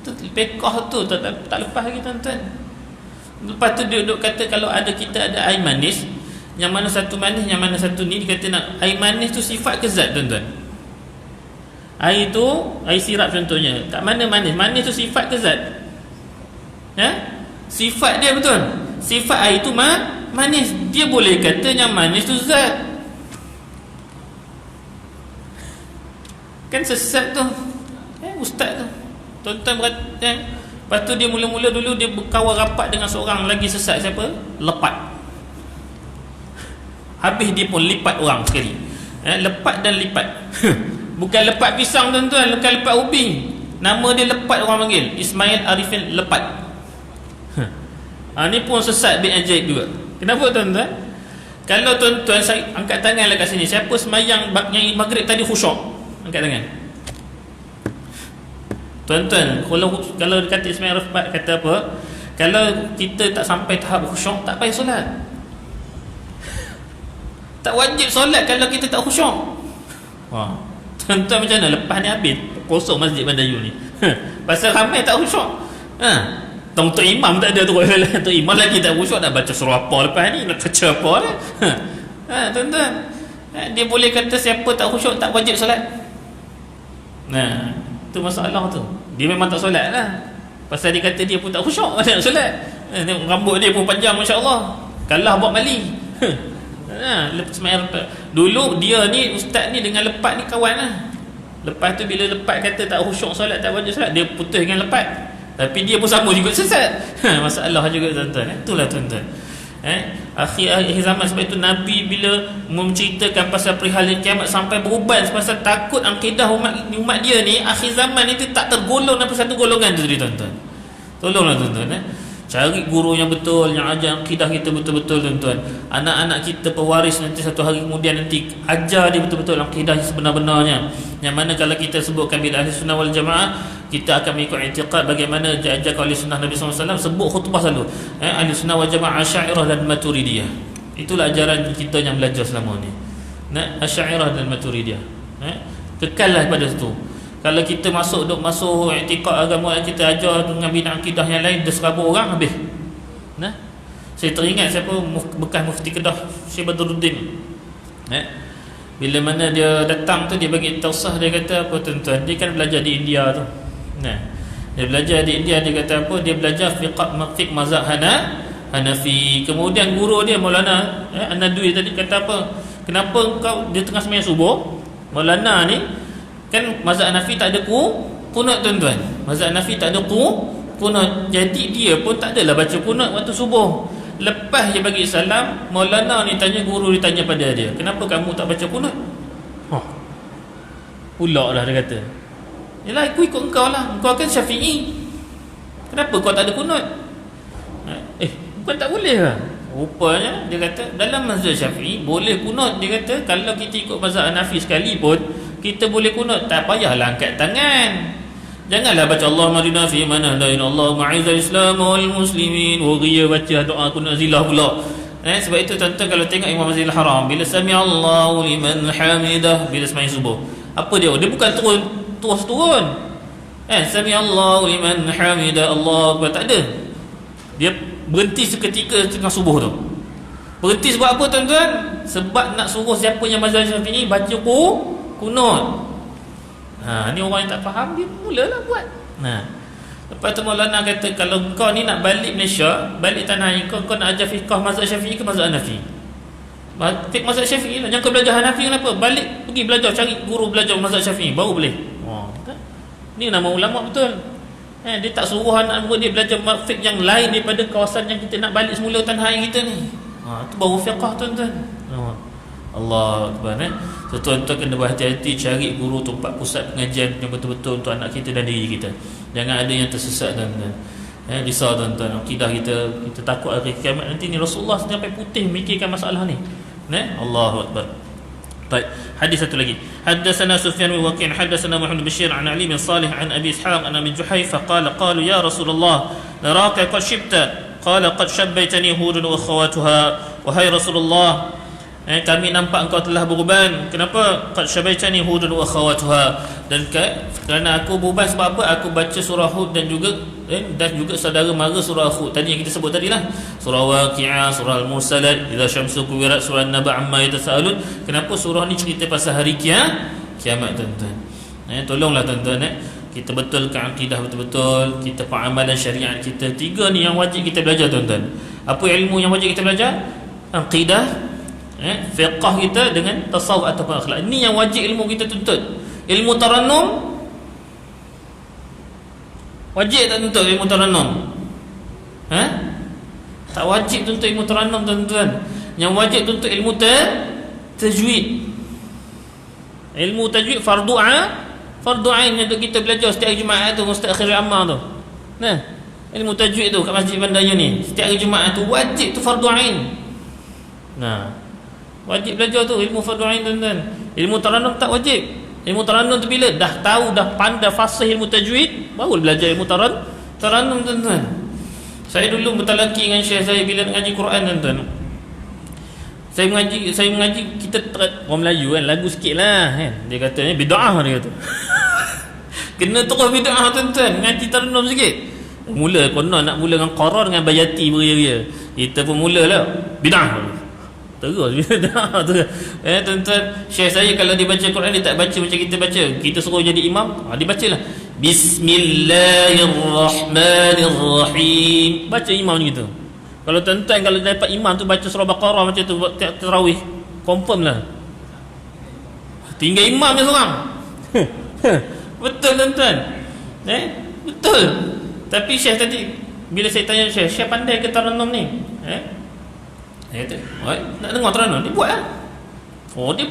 Speaker 1: Tu fiqh tu tak lepas lagi tuan-tuan. Lepas tu dia duduk kata kalau kita ada air manis, yang mana satu manis, yang mana satu ni, dia kata nak air manis tu sifat ke zat tuan-tuan? Air tu, air sirap contohnya, kat mana manis? Manis tu sifat ke zat? Sifat dia betul. Sifat air tu manis. Dia boleh kata yang manis tu zat. Kan sesat tu ustaz tu. Tuan-tuan berkata, lepas tu dia mula-mula dulu dia berkawan rapat dengan seorang lagi sesat. Siapa? Lepat. Habis dia pun lipat orang sekali. Lepat dan lipat. Bukan lepat pisang tuan-tuan, bukan lepat ubi. Nama dia Lepat, orang panggil Ismail Arifin Lepat. Ni pun sesat bin ajaib juga. Kenapa tuan-tuan? Kalau tuan-tuan saya angkat tanganlah kat sini, siapa semayang yang maghrib tadi khusyuk? Angkat tangan. Tuan-tuan, kalau kata Ismail Rafat kata apa? Kalau kita tak sampai tahap khusyuk, tak payah solat. Tak wajib solat kalau kita tak khusyuk. Wah. Tuan-tuan macam mana? Lepas ni habis kosong masjid Bandayu ni. Pasal ramai tak khusyuk. Tok imam tak ada tu. Tok imam lagi tak khusyuk, nak baca surah apa lepas ni, nak baca apa ni. Tuan-tuan, dia boleh kata siapa tak khusyuk tak wajib solat. Nah, tu masalah tu. Dia memang tak solat lah. Pasal dia kata dia pun tak khusyuk, tak solat. Rambut dia pun panjang, masya-Allah. Kalah buat mali. Lepas dulu dia ni, ustaz ni dengan lepat ni kawan lah. Lepas tu bila lepat kata tak khusyuk solat, tak wajib solat, dia putus dengan lepat. Tapi dia pun sama juga sesat. Masalah juga tuan-tuan. Itulah tuan-tuan. Akhir zaman, sebab itu Nabi bila menceritakan pasal perihal kiamat sampai beruban pasal takut akidah umat dia ni akhir zaman itu tak tergolong dalam satu golongan tu tadi tuan-tuan. Tolonglah tuan-tuan, cari guru yang betul, yang ajar akidah kita betul-betul tuan-tuan. Anak-anak kita pewaris nanti satu hari kemudian nanti ajar dia betul-betul akidah sebenar-benarnya. Yang mana kalau kita sebutkan bila ahli sunnah wal jamaah, kita akan mengikut i'tiqad bagaimana diajarkan oleh sunnah Nabi SAW. Sebut khutbah selalu ahli sunnah wal jamaah Asy'ariyah dan Maturidiyah. Itulah ajaran kita yang belajar selama ni. Asy'ariyah dan Maturidiyah. Kekallah pada situ. Kalau kita masuk i'tiqad agama yang kita ajar dengan bina akidah yang lain, 1,000 orang habis. Saya teringat siapa bekas mufti Kedah, Syekh Badruddin. Bila mana dia datang tu, dia bagi tausah, dia kata apa tuan-tuan, dia kan belajar di India tu. Dia belajar di India, dia kata apa, dia belajar fiqh mazhab Hanafi. Kemudian guru dia Maulana An-Nadwi tadi kata apa, kenapa kau dia tengah sembahyang subuh, Maulana ni kan mazhab Hanafi tak ada kunut tuan-tuan. Mazhab Hanafi tak ada kunut. Jadi dia pun tak adalah baca kunut waktu subuh. Lepas dia bagi salam, Maulana ni tanya, guru dia tanya pada dia, kenapa kamu tak baca kunut? Pulak lah dia kata. Yalah, aku ikut engkau lah, engkau kan Syafi'i, kenapa kau tak ada kunut? Bukan tak boleh lah. Rupanya dia kata dalam mazhab Syafi'i boleh kunut. Dia kata kalau kita ikut mazhab Hanafi sekali pun kita boleh kunut, tak payahlah angkat tangan. Janganlah baca Allahumma hdina fi man hadaina, Allahumma a'izzal Islam wal muslimin, wariya baca doa kunut zilah pula. Sebab itu tuan-tuan kalau tengok Imam Masjidil Haram, bila sami'allahu liman hamidah, bila sembahyang subuh, apa dia? Dia bukan terus turun. Sami'allahu liman hamidah, Allah Akbar, tak ada. Dia berhenti seketika tengah subuh tu. Berhenti sebab apa tuan-tuan? Sebab nak suruh siapa yang mazhab Syafi'i baca kunut. Ni orang yang tak faham, dia mulalah buat. Lepas tu Maulana kata, kalau kau ni nak balik Malaysia, balik tanah air, kau nak ajar fiqh mazhab Syafi'i ke mazhab Hanafi? Fiqh mazhab Syafi'i lah. Jangan kau belajar Hanafi, kenapa? Balik, pergi belajar, cari guru belajar mazhab Syafi'i, baru boleh. Ni nama ulama betul. Dia tak suruh anak murid dia belajar fiqh yang lain daripada kawasan yang kita nak balik semula tanah air kita ni. Itu baru fiqh tuan-tuan. Allah Akbar. So tuan-tuan kena berhati-hati cari guru, tempat pusat pengajian yang betul-betul untuk anak kita dan diri kita. Jangan ada yang tersesat tuan-tuan. Risau tuan-tuan, akidah kita takut hari kiamat nanti ni. Rasulullah sampai putih memikirkan masalah ni. Allahu Akbar. Baik, hadis satu lagi. Haddatsana Sufyan bin Waqi', haddatsana Muhammad bin Bashir an Ali bin Salih an Abi Ishaq an Abi Juhayfa qala qalu ya Rasulullah naraka qad shibta qala qad shabbaytani hudun wa akhawatuha. Wahai Rasulullah, kami nampak engkau telah beruban. Kenapa? Qad syabaitani hudun wa akhawatuha. Dan kerana aku beruban sebab apa? Aku baca surah Hud dan juga saudara mara surah Hud tadi yang kita sebut tadilah, surah Waqi'ah, surah Al-Mursalat, idza syamsu kuwirat, surah An-Naba amma yatasaalun. Kenapa surah ni cerita pasal hari kiamat tuan-tuan? Tolonglah tuan-tuan, kita betulkan akidah betul-betul, kita pengabalan syariat kita. 3 ni yang wajib kita belajar tuan-tuan. Apa ilmu yang wajib kita belajar? Akidah, fiqh kita dengan tasawuf atau akhlak. Ini yang wajib ilmu kita tuntut. Ilmu tarannum wajib tak tuntut ilmu tarannum? Tak wajib tuntut ilmu tarannum tuan-tuan. Yang wajib tuntut ilmu tajwid. Ilmu tajwid fardu ain untuk kita belajar setiap hari Jumaat tu, mustakhir ammar tu. Ilmu tajwid tu kat Masjid Bandayu ni setiap hari Jumaat tu wajib, tu fardu ain. Wajib belajar tu ilmu fardu ain tuan-tuan. Ilmu tarannum tak wajib. Ilmu Tarannum tu bila dah tahu, dah pandai fasih ilmu tajwid, baru belajar ilmu Tarannum, tuan-tuan. Saya dulu bertalaki dengan syekh saya bila nak ngaji Quran, tuan-tuan. Saya mengaji kita orang Melayu kan, lagu sikit lah kan. Dia kata ni bid'ah, dia kata. Kena terus bid'ah, tuan-tuan, ngaji Tarannum sikit. Mula konon nak mula dengan Qarah dengan Bayati beria-ria. Kita pun mulalah bid'ah. Terus bid'ah tu. Tuan-tuan, syekh saya kalau dia baca Quran dia tak baca macam kita baca. Kita suruh jadi imam, dia bacalah Bismillahirrahmanirrahim. Baca imam gitu. Kalau tuan-tuan kalau dapat imam tu baca surah Baqarah macam tu tarawih, confirm lah. Tinggal imamnya seorang. Betul tuan-tuan. Betul. Tapi syekh tadi bila saya tanya syekh pandai ke Tarannum ni? Dia kata, nak dengar Tarannum, dia buat lah. Dia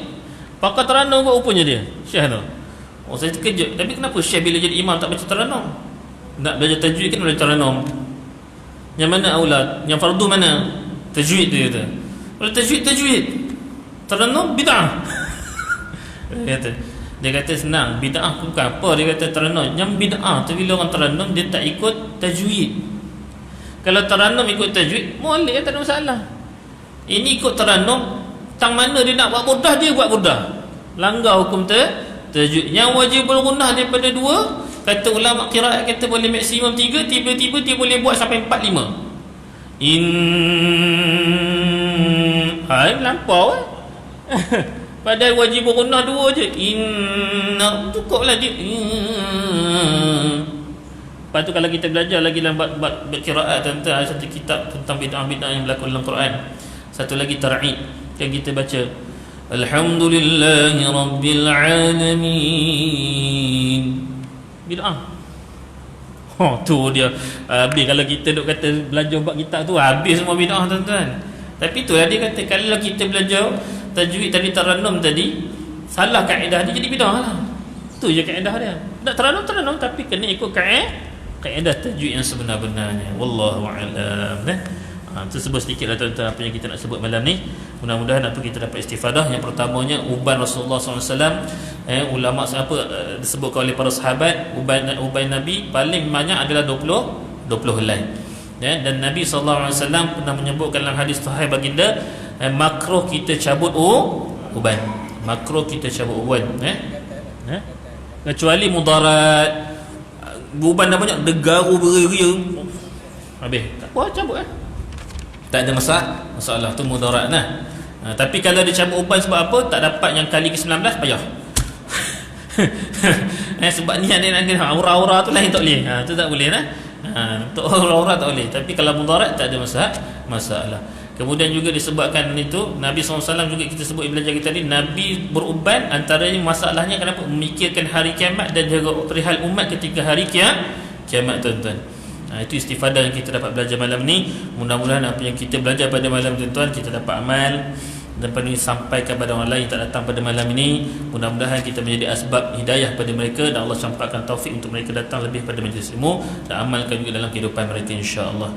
Speaker 1: pakar Tarannum buat rupanya dia, syekh tu. Saya terkejut. Tapi kenapa syekh bila jadi imam tak baca Tarannum? Nak belajar tajwid kan belajar Tarannum. Yang mana aulad? Yang fardu mana? Tajwid, dia kata. Kalau tajwid Tarannum bid'ah. Dia kata senang, bid'ah bukan apa, dia kata Tarannum. Yang bid'ah tu bila orang Tarannum dia tak ikut tajwid. Kalau Tarannum ikut tajwid, boleh, tak ada masalah. Ini ikut Tarannum, tang mana dia nak buat burdah, dia buat burdah. Langgar hukum tajwid. Yang wajib bergunah daripada 2, kata ulama qiraat kata boleh maksimum 3, tiba-tiba dia boleh buat sampai 4, 5. Lampau padahal wajib bergunah 2 je. Cukuplah dia. Lepas tu kalau kita belajar lagi dalam bab qiraat, tuan-tuan, ada satu kitab tentang bid'ah-bid'ah yang berlaku dalam Quran. Satu lagi tar'id yang kita baca, Alhamdulillahi Rabbil Alamin. Bid'ah. Tu dia. Habis kalau kita duk kata belajar bab kitab tu, habis semua bid'ah, tuan-tuan. Tapi itulah dia kata, kalau kita belajar tajwid tadi, Tarannum tadi, salah kaedah dia jadi bid'ah lah. Tu je kaedah dia. Nak Tarannum tapi kena ikut kaedah tajwid yang sebenar-benarnya. Wallahu a'lam. Itu sebut sedikitlah tuan-tuan apa yang kita nak sebut malam ni. Mudah-mudahan apa kita dapat istifadah. Yang pertamanya uban Rasulullah SAW. Ulama disebutkan oleh para sahabat, uban Nabi paling banyak adalah 20 helai. Dan Nabi SAW pernah menyebutkan dalam hadis sahih baginda, makruh kita cabut uban. Makruh kita cabut uban. Kecuali mudarat. Uban dah banyak degaru beria. Habis. Tak apa, cabut tak ada masalah tu mudarat lah. Tapi kalau dia cabut uban sebab apa, tak dapat yang kali ke-19, payah. Sebab ni ada aura-aura tu lain, tak boleh. Tu tak boleh lah. Untuk aura-aura tak boleh. Tapi kalau mudarat tak ada masalah. Kemudian juga disebabkan itu Nabi SAW juga kita sebut belajar kita ni, Nabi beruban antaranya masalahnya kenapa? Memikirkan hari kiamat dan jaga perihal umat ketika hari kiamat, tuan-tuan. Itu istifadah yang kita dapat belajar malam ni. Mudah-mudahan apa yang kita belajar pada malam, tuan-tuan, kita dapat amal dan ini sampaikan kepada orang lain yang tak datang pada malam ini. Mudah-mudahan kita menjadi asbab hidayah pada mereka dan Allah campakkan taufik untuk mereka datang lebih pada majlis ilmu dan amalkan juga dalam kehidupan mereka, insya-Allah.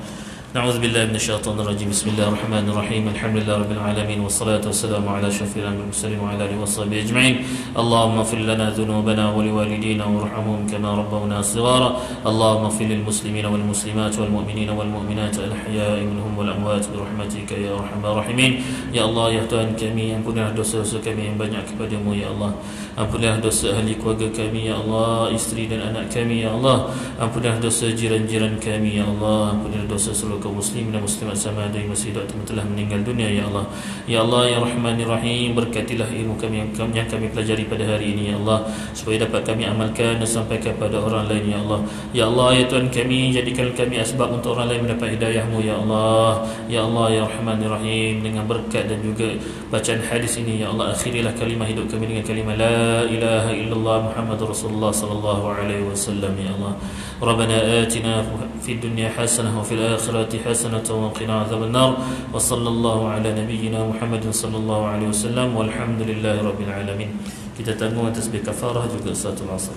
Speaker 1: Na'udzubillahi minasyaitonirrajim. Bismillahirrahmanirrahim. Alhamdulillahirabbil alamin wassalatu wassalamu ala asyrafil mursalin wa ala alihi washabihi ajma'in. Allahumma ighfir lana dhunubana wa liwalidina warhamhum kama rabbawna shighara. Allahumma ighfir lil muslimina wal muslimat wal mu'minina wal mu'minat al ahya'i minhum wal amwat bi rahmatika ya arhamar rahimin. Ya Allah, ya Tuhan kami, ampunilah dosa-dosa kami yang banyak kepadamu ya Allah. Ampunilah dosa ahli keluarga kami ya Allah, isteri dan anak kami ya Allah. Ampunilah dosa jiran-jiran kami ya Allah. Ampunilah dosa seluruh kaum muslimin dan muslimat sama ada yang masih hidup ataupun telah meninggal dunia ya Allah. Ya Allah, ya Rahmanir Rahim, berkatilah ilmu kami yang kami pelajari pada hari ini ya Allah, supaya dapat kami amalkan dan sampaikan kepada orang lain ya Allah. Ya Allah, ya Tuhan kami, jadikan kami asbab untuk orang lain mendapat hidayah-Mu ya Allah. Ya Allah, ya Rahmanir Rahim, dengan berkat dan juga bacaan hadis ini ya Allah, akhirilah kalimah hidup kami dengan kalimah la ilaha illallah Muhammadur Rasulullah sallallahu alaihi wasallam ya Allah. Rabbana atina fid dunya hasanah wa fil akhirati hasanah wa qina adzabannar. Wa sallallahu ala nabiyyina Muhammadin sallallahu alaihi wasallam walhamdulillahi rabbil alamin. Kita tanggung tasbih kafarah juga salatul asar.